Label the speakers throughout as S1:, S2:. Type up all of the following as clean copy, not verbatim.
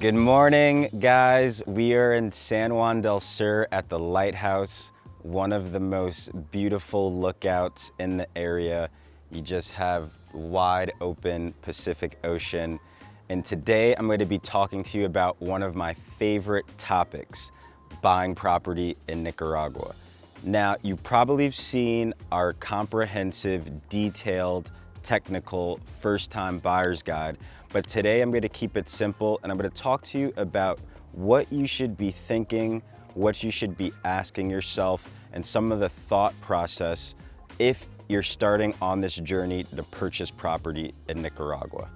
S1: Good morning, guys. We are in San Juan del Sur at the lighthouse, one of the most beautiful lookouts in the area. You just have wide open Pacific Ocean. And today I'm going to be talking to you about one of my favorite topics, buying property in Nicaragua. Now, you probably have seen our comprehensive, detailed, technical first-time buyer's guide, but today I'm going to keep it simple and I'm going to talk to you about what you should be thinking, what you should be asking yourself, and some of the thought process if you're starting on this journey to purchase property in Nicaragua.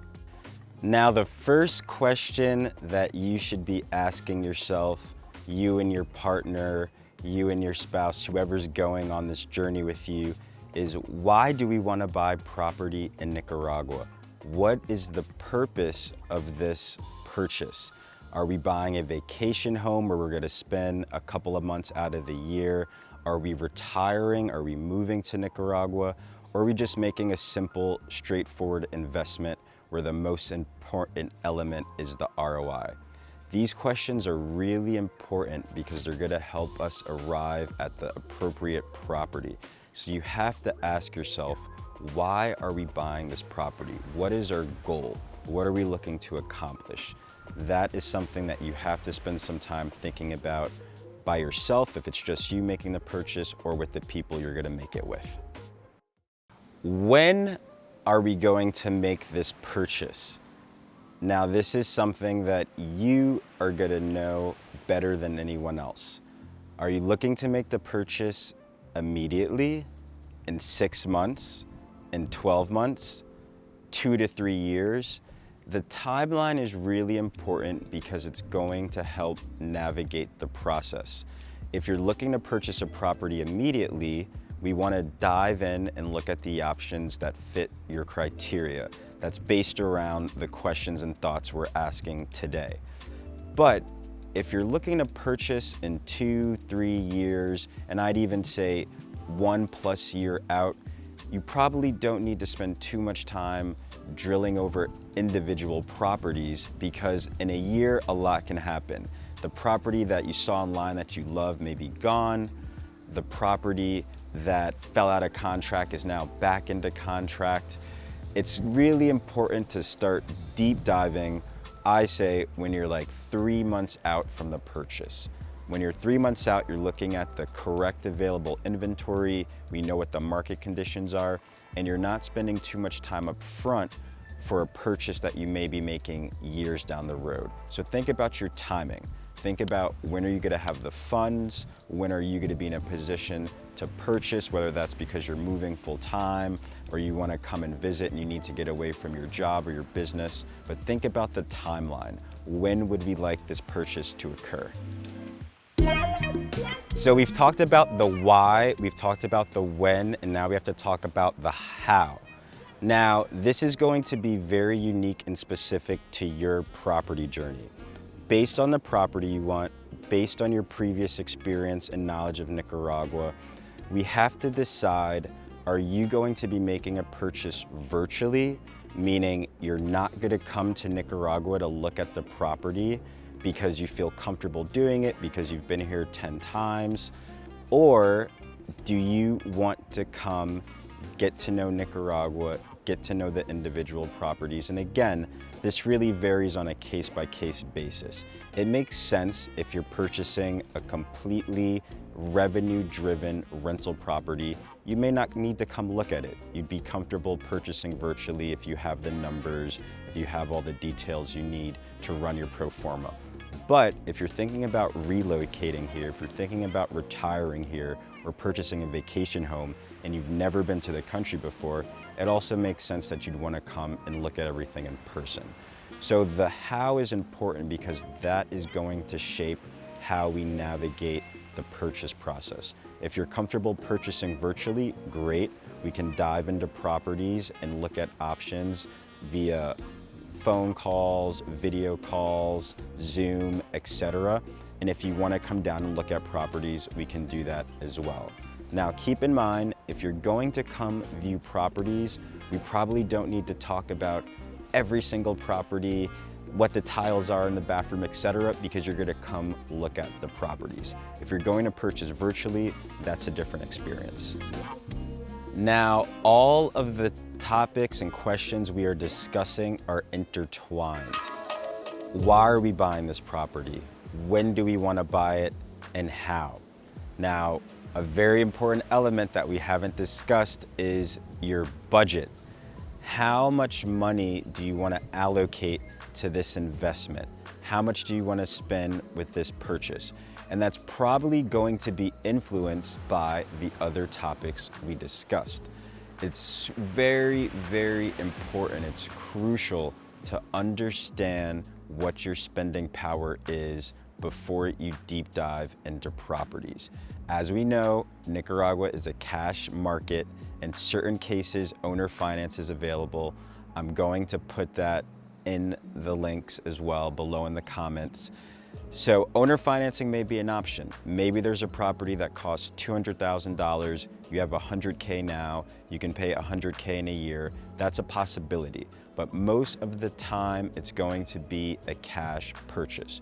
S1: Now, the first question that you should be asking yourself, you and your partner, you and your spouse, whoever's going on this journey with you, is why do we want to buy property in Nicaragua? What is the purpose of this purchase? Are we buying a vacation home where we're going to spend a couple of months out of the year? Are we retiring? Are we moving to Nicaragua? Or are we just making a simple, straightforward investment where the most important element is the ROI? These questions are really important because they're going to help us arrive at the appropriate property. So you have to ask yourself, why are we buying this property? What is our goal? What are we looking to accomplish? That is something that you have to spend some time thinking about by yourself, if it's just you making the purchase, or with the people you're going to make it with. When are we going to make this purchase? Now, this is something that you are going to know better than anyone else. Are you looking to make the purchase immediately, in 6 months, in 12 months, 2 to 3 years? The timeline is really important because it's going to help navigate the process. If you're looking to purchase a property immediately, we want to dive in and look at the options that fit your criteria. That's based around the questions and thoughts we're asking today. But if you're looking to purchase in 2, 3 years, and I'd even say 1+ year out, you probably don't need to spend too much time drilling over individual properties, because in a year, a lot can happen. The property that you saw online that you love may be gone. The property that fell out of contract is now back into contract. It's really important to start deep diving, I say, when you're like 3 months out from the purchase. When you're 3 months out, you're looking at the correct available inventory. We know what the market conditions are, and you're not spending too much time up front for a purchase that you may be making years down the road. So think about your timing. Think about, when are you going to have the funds? When are you going to be in a position to purchase, whether that's because you're moving full time or you want to come and visit and you need to get away from your job or your business. But think about the timeline. When would we like this purchase to occur? So we've talked about the why, we've talked about the when, and now we have to talk about the how. Now, this is going to be very unique and specific to your property journey. Based on the property you want, based on your previous experience and knowledge of Nicaragua, we have to decide, are you going to be making a purchase virtually, meaning you're not going to come to Nicaragua to look at the property because you feel comfortable doing it, because you've been here 10 times? Or do you want to come, get to know Nicaragua, get to know the individual properties? And again, this really varies on a case-by-case basis. It makes sense if you're purchasing a completely revenue-driven rental property. You may not need to come look at it. You'd be comfortable purchasing virtually if you have the numbers, if you have all the details you need to run your pro forma. But if you're thinking about relocating here, if you're thinking about retiring here or purchasing a vacation home and you've never been to the country before, it also makes sense that you'd want to come and look at everything in person. So the how is important because that is going to shape how we navigate the purchase process. If you're comfortable purchasing virtually, great. We can dive into properties and look at options via phone calls, video calls, Zoom, etc. And if you want to come down and look at properties, we can do that as well. Now, keep in mind, if you're going to come view properties, we probably don't need to talk about every single property what the tiles are in the bathroom, etc., because you're gonna come look at the properties. If you're going to purchase virtually, that's a different experience. Now, all of the topics and questions we are discussing are intertwined. Why are we buying this property? When do we want to buy it, and how? Now, a very important element that we haven't discussed is your budget. How much money do you want to allocate to this investment? How much do you want to spend with this purchase? And that's probably going to be influenced by the other topics we discussed. It's very, very important. It's crucial to understand what your spending power is before you deep dive into properties. As we know, Nicaragua is a cash market. In certain cases, owner finance is available. I'm going to put that in the links as well below in the comments. So owner financing may be an option. Maybe there's a property that costs $200,000. You have $100K now. You can pay $100K in a year. That's a possibility. But most of the time, it's going to be a cash purchase.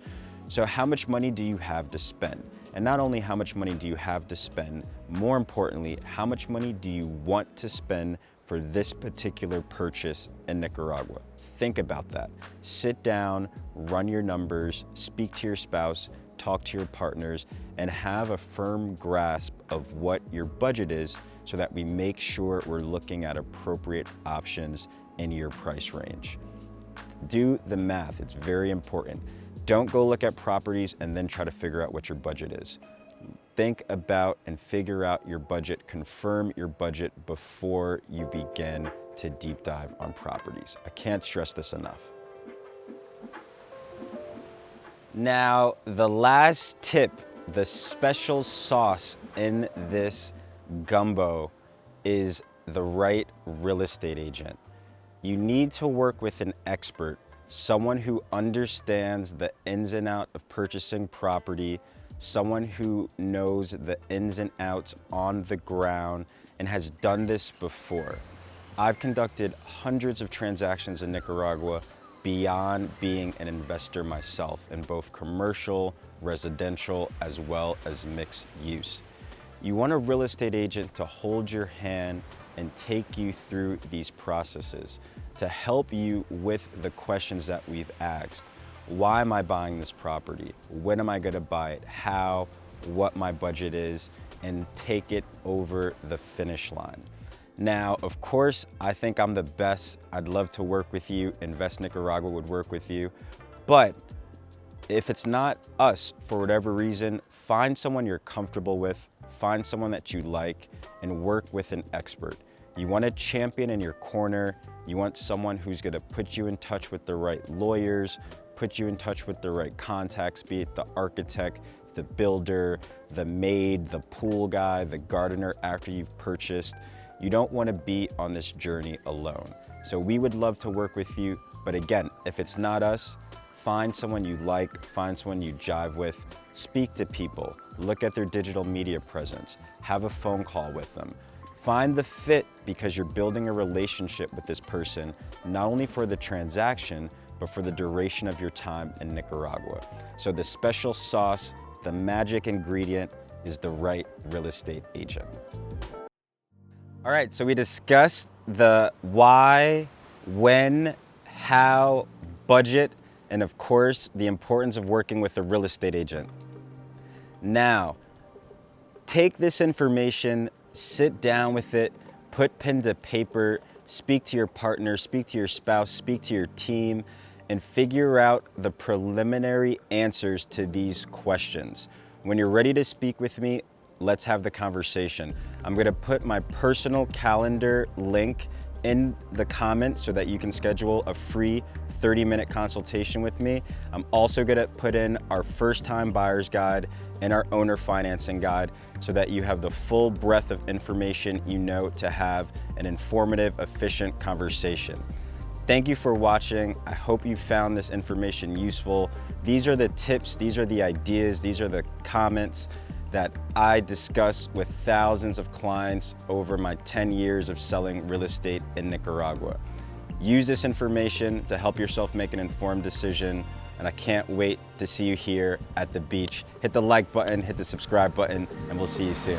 S1: So how much money do you have to spend? And not only how much money do you have to spend, more importantly, how much money do you want to spend for this particular purchase in Nicaragua? Think about that. Sit down, run your numbers, speak to your spouse, talk to your partners, and have a firm grasp of what your budget is so that we make sure we're looking at appropriate options in your price range. Do the math, it's very important. Don't go look at properties and then try to figure out what your budget is. Think about and figure out your budget, confirm your budget before you begin to deep dive on properties. I can't stress this enough. Now, the last tip, the special sauce in this gumbo is the right real estate agent. You need to work with an expert, someone who understands the ins and outs of purchasing property, someone who knows the ins and outs on the ground and has done this before. I've conducted hundreds of transactions in Nicaragua beyond being an investor myself in both commercial, residential, as well as mixed use. You want a real estate agent to hold your hand and take you through these processes, to help you with the questions that we've asked. Why am I buying this property? When am I gonna buy it? How? What my budget is, and take it over the finish line. Now, of course, I think I'm the best. I'd love to work with you. Invest Nicaragua would work with you. But if it's not us, for whatever reason, find someone you're comfortable with, find someone that you like, and work with an expert. You want a champion in your corner. You want someone who's gonna put you in touch with the right lawyers, put you in touch with the right contacts, be it the architect, the builder, the maid, the pool guy, the gardener after you've purchased. You don't want to be on this journey alone. So we would love to work with you, but again, if it's not us, find someone you like, find someone you jive with, speak to people, look at their digital media presence, have a phone call with them. Find the fit because you're building a relationship with this person, not only for the transaction, but for the duration of your time in Nicaragua. So the special sauce, the magic ingredient is the right real estate agent. All right, so we discussed the why, when, how, budget, and of course, the importance of working with a real estate agent. Now, take this information, sit down with it, put pen to paper, speak to your partner, speak to your spouse, speak to your team, and figure out the preliminary answers to these questions. When you're ready to speak with me, let's have the conversation. I'm gonna put my personal calendar link in the comments so that you can schedule a free 30-minute consultation with me. I'm also gonna put in our first-time buyer's guide and our owner financing guide so that you have the full breadth of information you know to have an informative, efficient conversation. Thank you for watching. I hope you found this information useful. These are the tips, these are the ideas, these are the comments that I discuss with thousands of clients over my 10 years of selling real estate in Nicaragua. Use this information to help yourself make an informed decision, and I can't wait to see you here at the beach. Hit the like button, hit the subscribe button, and we'll see you soon.